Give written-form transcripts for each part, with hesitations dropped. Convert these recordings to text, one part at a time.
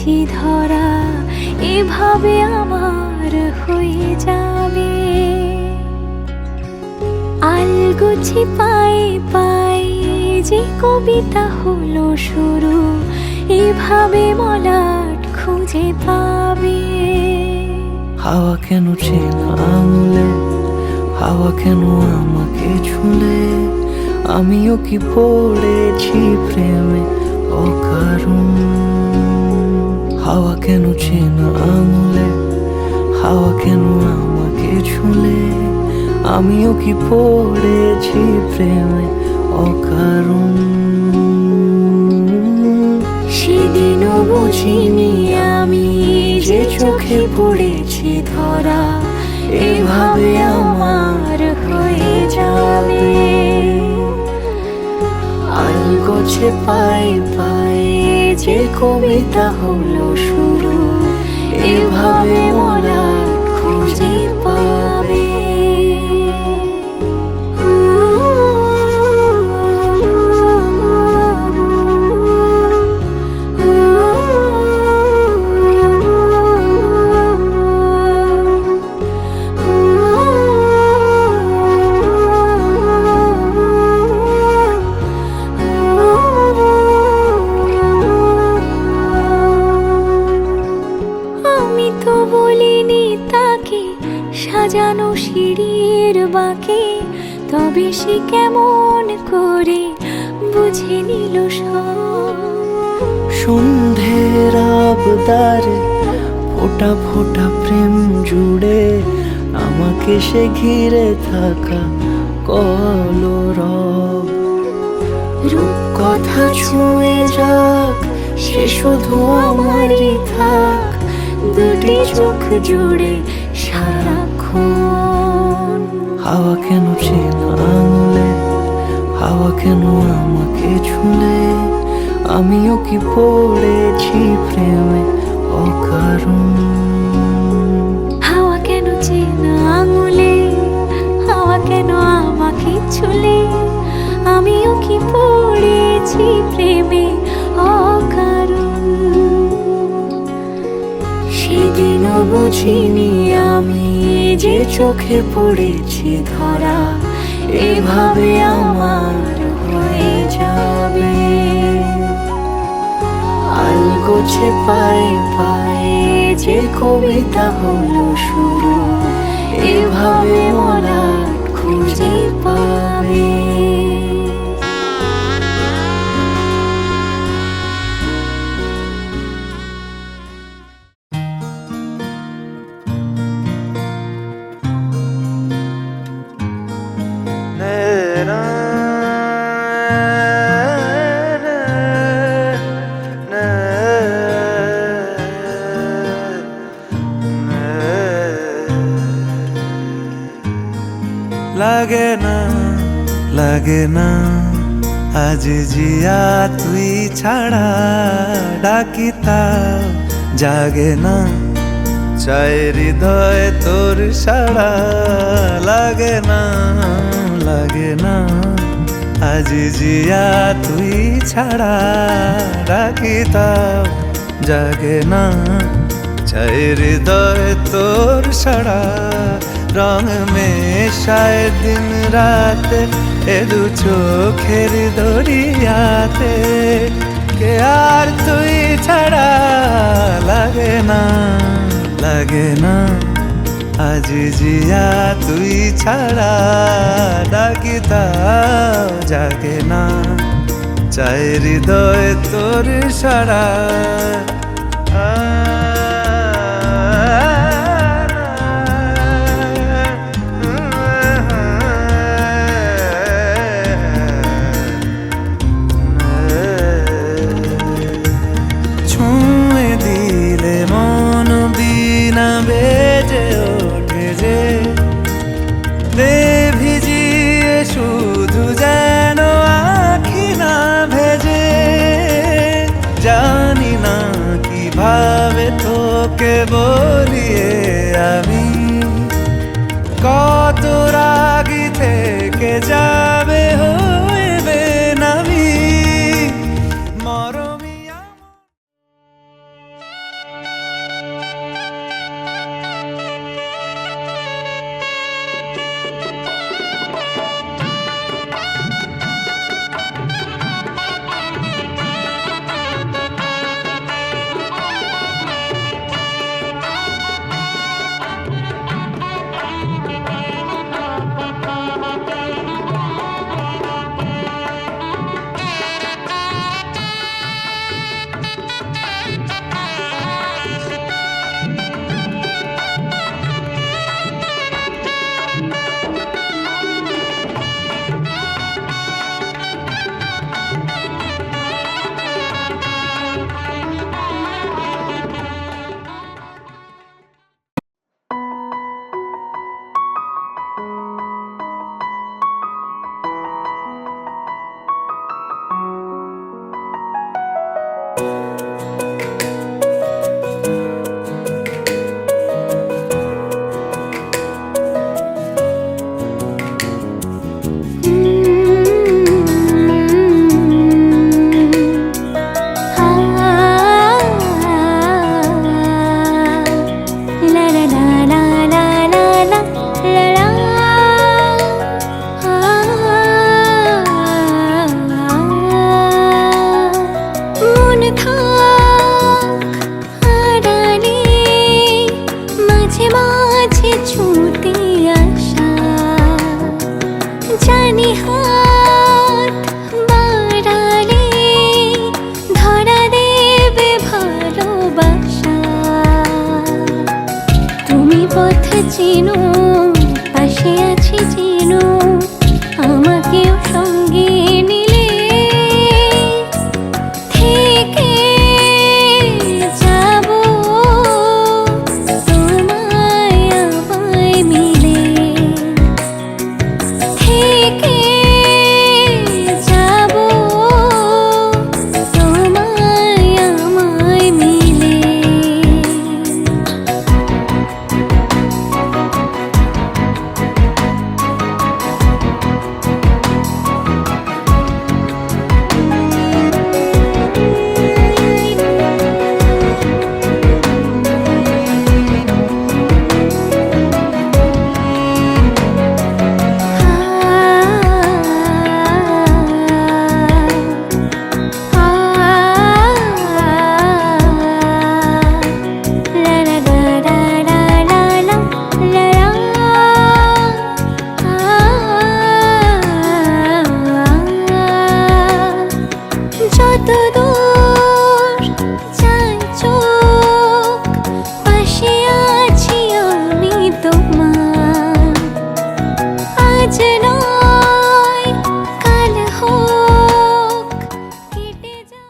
পড়েছি ধরা, এভাবে আমার হয়ে যাবে। আলগোছি পায়ে পায়ে যে কবিতা হলো শুরু, এভাবে মলাট খুঁজে পাবে। হাওয়া কেন চেনা আঙুলে, হাওয়া কেন আমাকে ছুলে, আমিও কি পড়েছি প্রেমে অকারণ। হাওয়া কেন চেনা আঙুলে, হাওয়া কেন আমাকে ছুলে, আমিও কি পড়েছি প্রেমে অকারণ। সেদিনও বুঝিনি আমি যে চোখে পড়েছি ধরা, এভাবে আমার হয়ে যাবে। আলগোছে পায়ে পায়ে যে কবিতা হলো শুরু, এভাবে মলাট খুঁজে পাবে। আমি তো বলিনি তাকে সাজানো সিঁড়ির বাঁকে, তবে সে কেমন করে বুঝে নিল সব। সন্ধ্যের আবদারে ফোটা ফোটা প্রেম জুড়ে, আমাকে সে ঘিরে থাকা কলরব। রূপকথা ছুঁয়ে যাক, সে শুধু আমারই থাক, দুটি চোখ জুড়ে সারাক্ষণ। হাওয়া কেন চেনা আঙুলে, হাওয়া কেন আমাকে ছুলে, আমিও কি পড়েছি প্রেমে অকারণ। হাওয়া কেন চেনা আঙুলে, হাওয়া কেন আমাকে ছুলে, আমিও কি পড়েছি প্রেমে অকারণ। সেদিনও বুঝিনি আমি যে চোখে পড়েছি ধরা, এভাবে আমার হয়ে যাবে। আলগোছে পায়ে পায়ে যে কবিতা হলো শুরু, এভাবে মলাট খুঁজে পাবে। লাগে না লাগে না আজ জিয়া তুই ছাড়া, ডাকিতা জাগে না চাই হৃদয় তোর সাড়া। লাগে না লাগে না আজ জিয়া তুই ছাড়া, ডাকিতা জাগে না চাই হৃদয় তোর সাড়া। রং মেশায় দিন রাতে এ দু চোখের দরিয়াতে, কে আর তুই ছাড়া। লাগে না লাগে না আজ জিয়া তুই ছাড়া, ডাকিতা জাগে না চাই হৃদয় তোর সাড়া। তোকে বলিয়ে আমি কত রাগি থেকে যাবে হইবে নামি মরমিয়া। পথ চিনো, পাশে আছি চিনো, আমাকেও সঙ্গে নিলে থেকে যাব তোমায় আমায় মিলে, থেকে যাব তোমায় আমায় মিলে। যতদূর যায় চোখ, পাশে আছি আমি তোমার, আজ নয় কাল হোক কেটে যাও।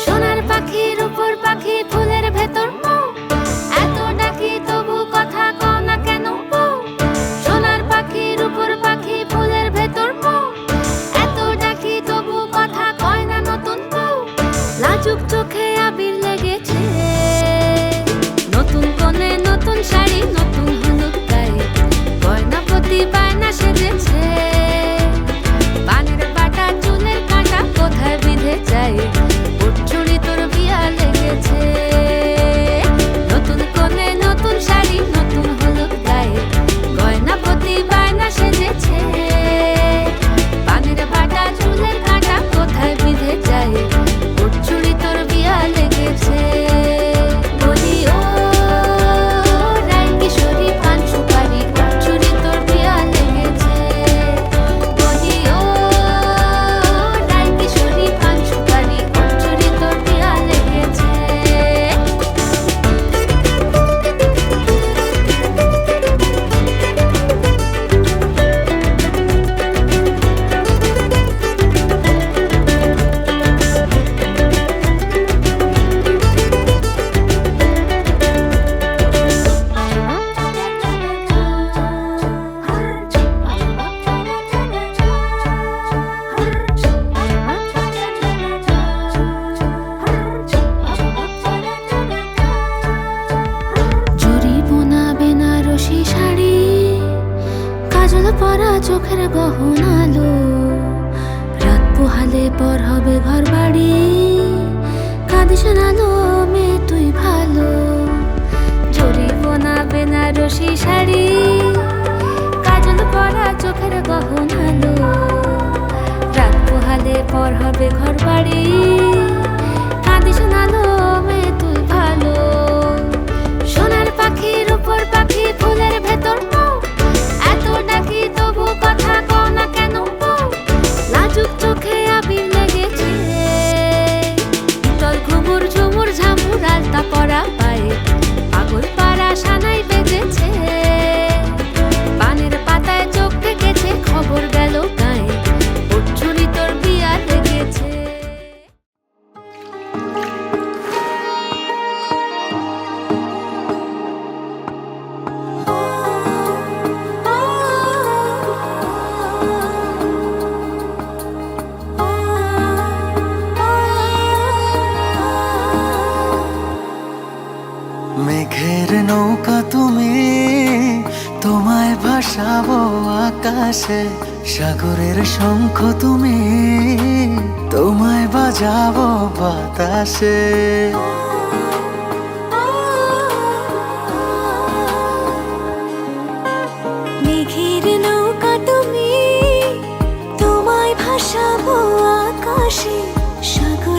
সোনার পাখির উপর পাখি ফুলের ভেতর মৌ, এত ডাকি তবু কথা কও না কেন বউ। সোনার পাখির উপর পাখি ফুলের ভেতর মৌ, এত ডাকি তবু কথা কয় না নতুন বউ। লাজুক চোখে আবির লেগেছে, নতুন কোণে নতুন শাড়ি নতুন হলুদ গায়ে, গয়না প্রতি বায়না সেজেছে। পানের বাটা চুলের কাঁটা কোথায় বিঁধে যায়, উঠছুড়ি তোর বিয়া লেগেছে। নতুন কোণে নতুন শাড়ি নতুন হলুদ গায়ে, গয়না প্রতি বায়না সেজেছে। পানের বাটা চুলের কাঁটা কোথায় বিঁধে যায়, উঠছুড়ি তোর বিয়া লেগেছে। বলি ও রায় কিশোরী পান সুপারি, উঠছুড়ি তোর বিয়া লেগেছে। বলি ও রায় কিশোরী পান সুপারি, উঠছুড়ি তোর বিয়া লেগেছে। জরি বোনা বেনারসি শাড়ি, কাজল পরা চোখের গহনালো, রাত পোহালে পর হবে ঘর বাড়ি, কাঁদিস না লো মেয়ে তুই ভালো। জরি বোনা বেনারসি শাড়ি, কাজল পরা চোখের গহনালো, রাত পোহালে পর হবে ঘর বাড়ি, কাঁদিস না লো মেয়ে তুই ভালো। সোনার পাখির উপর পাখি ফুলের ভেতর মৌ, এত ডাকি তবু কথা কও না কেন বউ। লাজুক চোখে আবির লেগেছে, শীতল ঘুমুর ঝুমুর ঝামুর আলতা পরা পায়ে, পাগল পাড়া সানাই বেজেছে। পানের পাতায় চোখ থেকেছে, খবর গেল গায়ে, উঠছুড়ি তোর বিয়া লেগেছে। মেঘের নৌকা তুমি, তোমায় ভাসাবো আকাশে। সাগরের শঙ্খ তুমি, তোমায় বাজাবো বাতাসে। মেঘের নৌকা তুমি, তোমায় ভাসাবো আকাশে। সাগর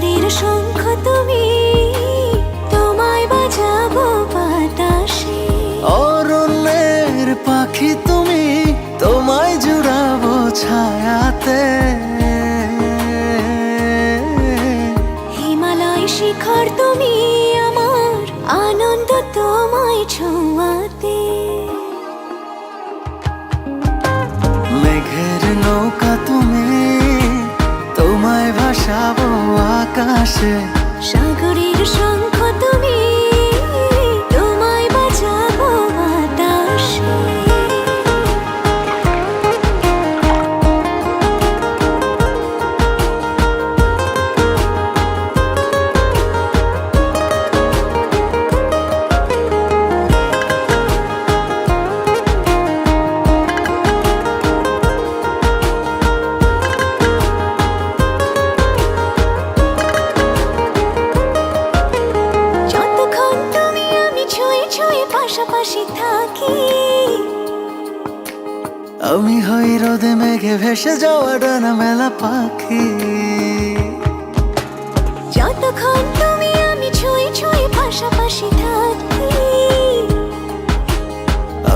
আকাশে। সাগরের শঙ্খ তুমি, তোমায় বাজাবো বাতাসে। যতক্ষণ তুমি আমি ছুঁয়ে ছুঁয়ে পাশাপাশি থাকি, আমি হই রোদে মেঘে ভেসে যাওয়া ডানা মেলা পাখি। যতক্ষণ তুমি আমি ছুঁয়ে ছুঁয়ে পাশাপাশি থাকি,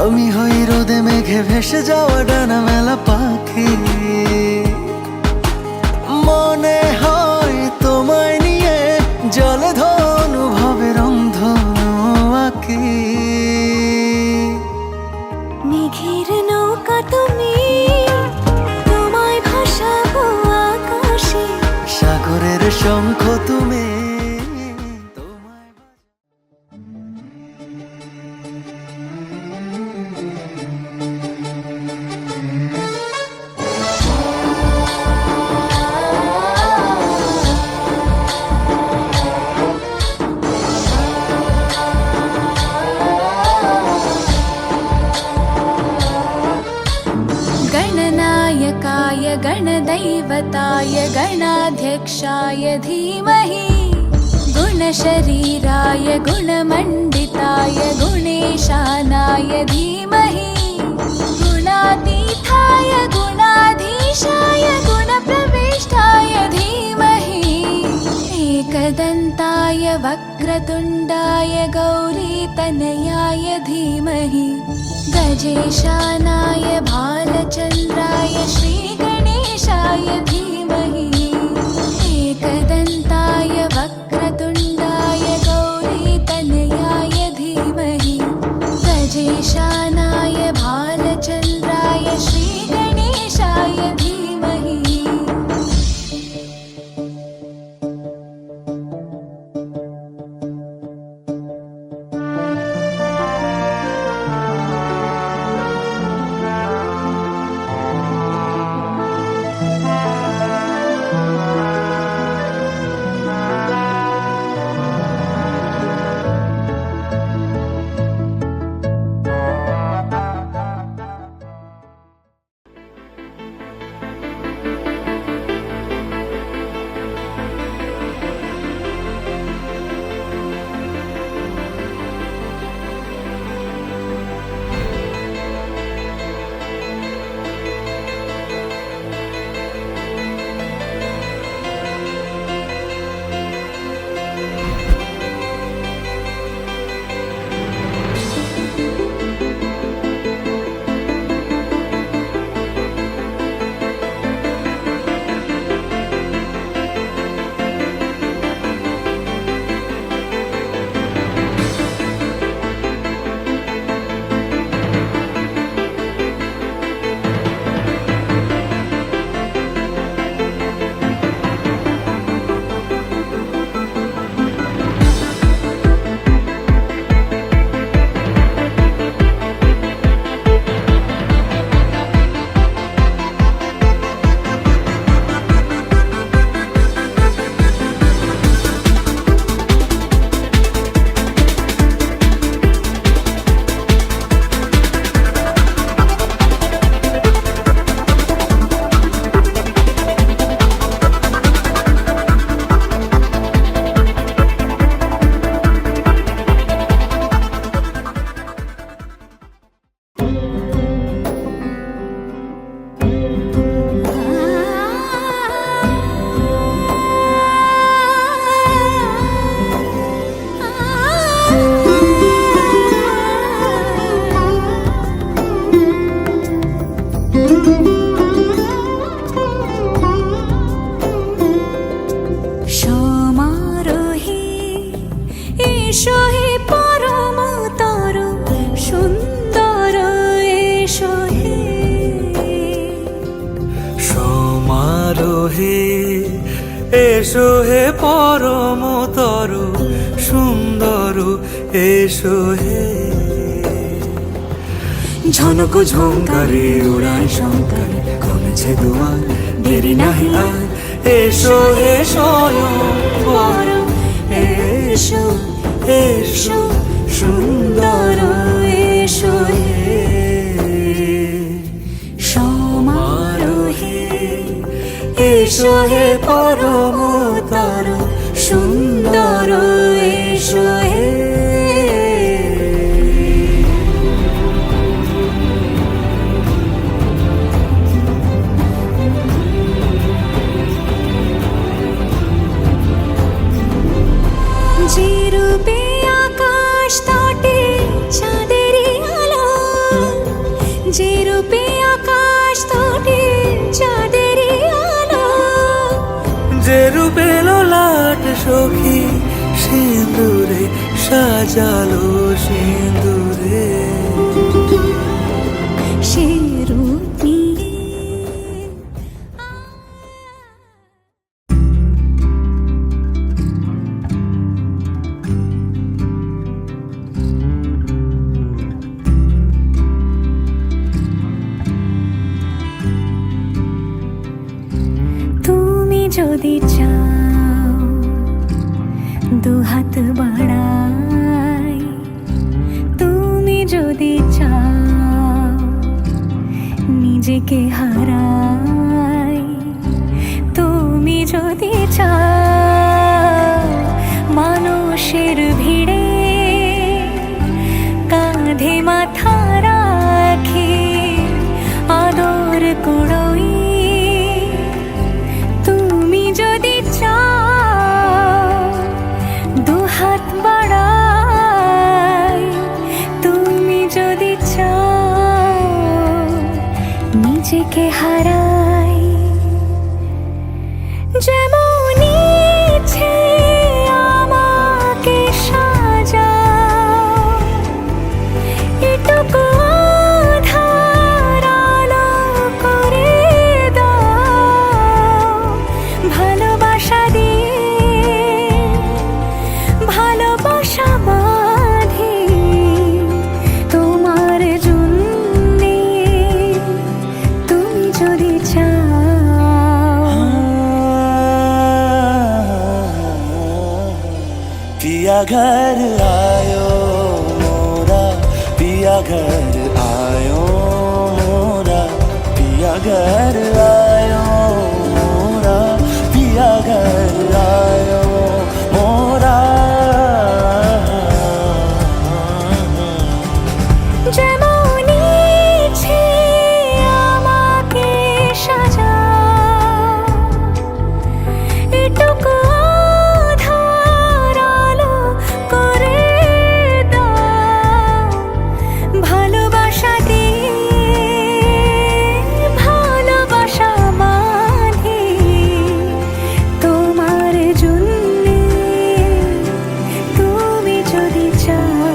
আমি হই রোদে মেঘে ভেসে যাওয়া ডানা মেলা পাখি। মনে হয় তোমায় নিয়ে জলে অনুভবের অন্ধনু আঁকি। মেঘের নৌকা তুমি, তোমায় ভাসাবো আকাশে। সাগরের শঙ্খ তুমি, তোমায় गणनायकाय गणदैवताय गणाध्यक्षाय धीमहि, गुणशरीराय गुणमण्डिताय गुणेशानाय धीमहि, गुणातीताय गुणाधीशाय गुणप्रविष्टाय धीमहि, एकदन्ताय वक्रतुण्डाय गौरीतनयाय धीमहि, गजेशानाय भालचन्द्राय श्रीगणेशाय धीमहि, एकदन्ताय वक्रतुण्डाय गौरीतनयाय धीमहि, गजेशानाय भालचन्द्राय श्रीगणेशाय धीमहि। এসো হে পরমতর সুন্দর, এসো হে। ঝনক ঝঙ্কারে উড়ায় শঙ্কারে খুলেছে দুয়ার, দেরি নাহি আর। এসো হে স্বয়ং বর, এসো এসো সুন্দর, এসো হে সমারোহে। এসো হে পরমতর সুন্দর, এসো হে। যে রূপে আকাশ তটে চাঁদেরই আলো, যে রূপে আকাশ তটে চাঁদেরই আলো। যে রূপে ললাট সখী সিঁদুরে সাজালো সিঁদুরে। সে রূপ নিয়ে তুমি যদি চাও দুহাত বাড়াই, তুমি যদি চাও নিজেকে হারাই, তুমি যদি চাও মানুষের ভিড়ে কাঁধে মাথা রাখি আদর কুড়োই, তুমি যদি চাও দুহাত বাড়াই, তুমি যদি চাও নিজেকে হারাই। যেমন ইচ্ছে আমাকে সাজাও, এটুকু আধার আলো করে দাও। ভালোবাসা দিয়ে ভালোবাসা বাঁধি তোমার জন্যে, তুমি যদি চাও। पिया घर आयो मोरा, पिया घर आयो मोरा, पिया घर आयो मोरा, पिया घर आयो मोरा। যেমন ইচ্ছে আমাকে সাজাও, এটুকু আধার আলো করে দাও। ভালোবাসা দিয়ে ভালোবাসা বাঁধি তোমার জন্যে, তুমি যদি চাও,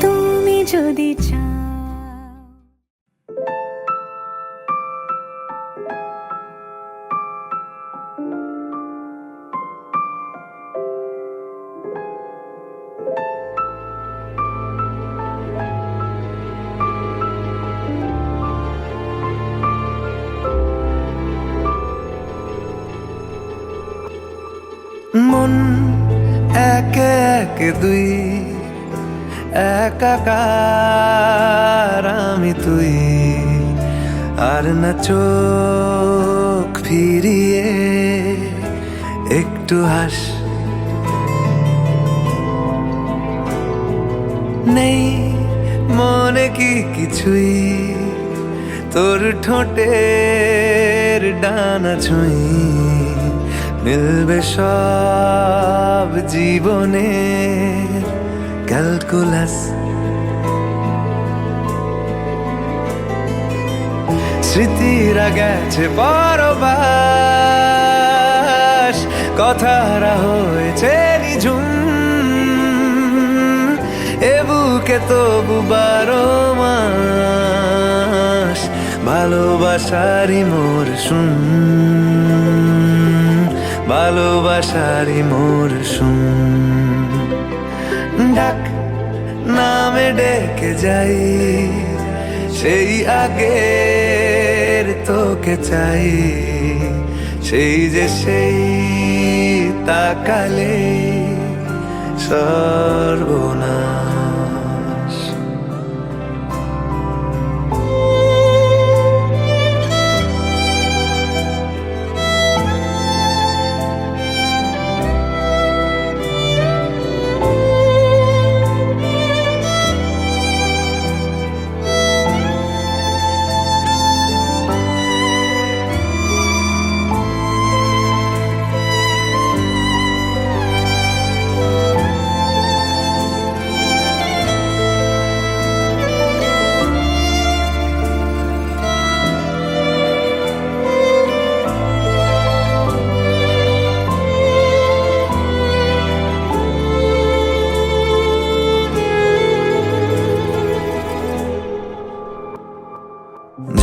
তুমি যদি চাও। মন একে একে দুই, একাকার আমি তুই। আর না চোখ ফিরিয়ে একটু হাস, নেই মনে কি কিছুই, তোর ঠোঁটের ডানা ছুঁই। মিলবে সব জীবনের ক্যালকুলাস, স্মৃতিরা গেছে পরবাস, কথারা হয়েছে নিঝুম। এ বুকে তবু 12 মাস ভালোবাসারই মোর শুন। ভালোবাসারই মরশুম। ডাক নামে ডেকে যাই, সেই আগের তোকে চাই, সেই যে সেই তাকালে সর্বনাশ।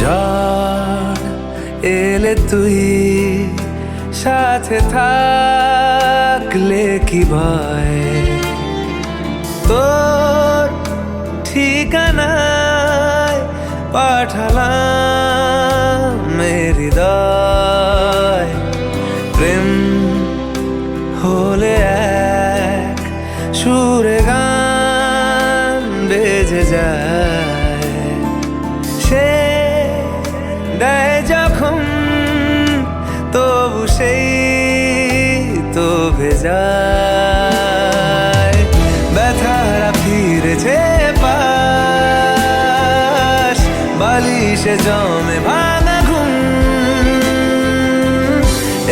ঝড় এলে তুই সাথে থাকলে কি ভয়, তোর ঠিকানায় পাঠালাম হৃদয়। প্রেম হলে এক সুরে গান বেজে যায়, সে দেয় যখন তবু সেই তো ভেজায়। ব্যথারা ফিরেছে পাশ, বালিশে জমে ভাঙা ঘুম,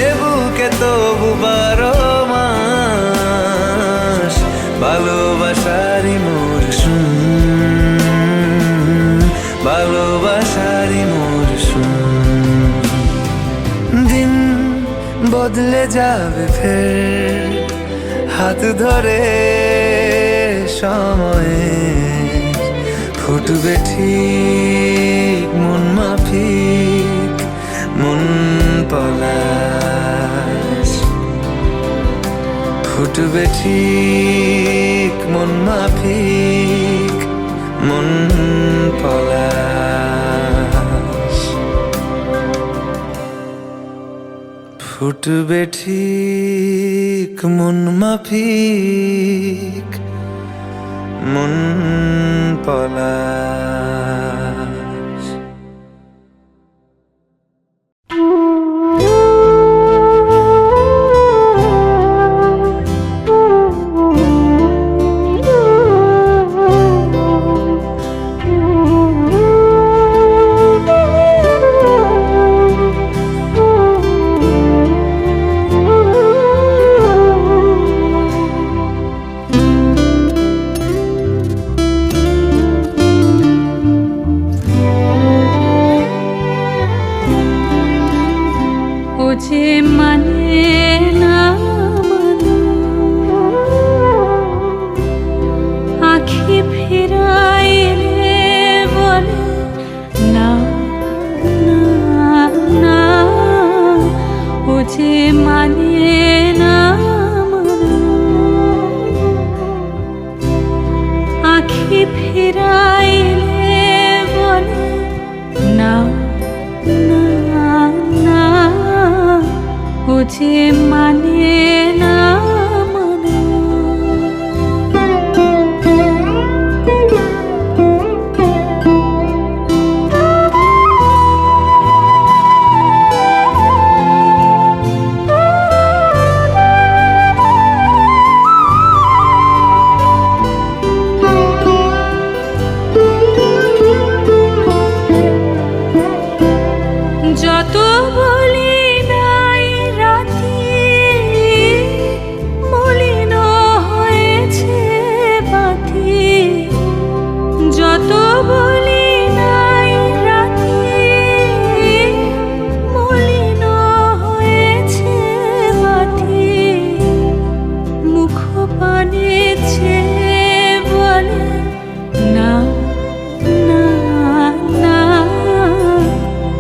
এ বুকে তবু 12 মাস ভালোবাসারই মরশুম, ভালোবাসারই মরশুম। দিন বদলে যাবে ফের, হাত ধরে সময়ে ফুটবে ঠিক মন মাফিক মন পলাশ, ফুটবে ঠিক মন মাফিক মন পলাশ, ফুটবে ঠিক মন মাফিক মন পলাশ। যে মানে না মানো, আখি ফিরাইলে বলে না না না, ও যে মানে না মানো, আখি ফিরাইলে বলে না না না, ও যে মানে না মানে। যত বলি নাই রাতি, মলিন হয়েছে বাতি, যত বলি নাই রাতি, মলিন হয়েছে বাতি, মুখ পানে ছেলে বলে না না না,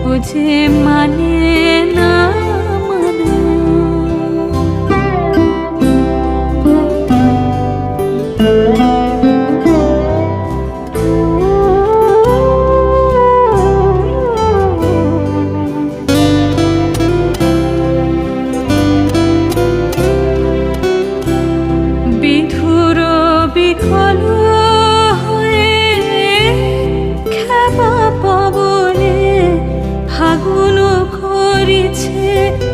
ও যে মানে না ধরেছে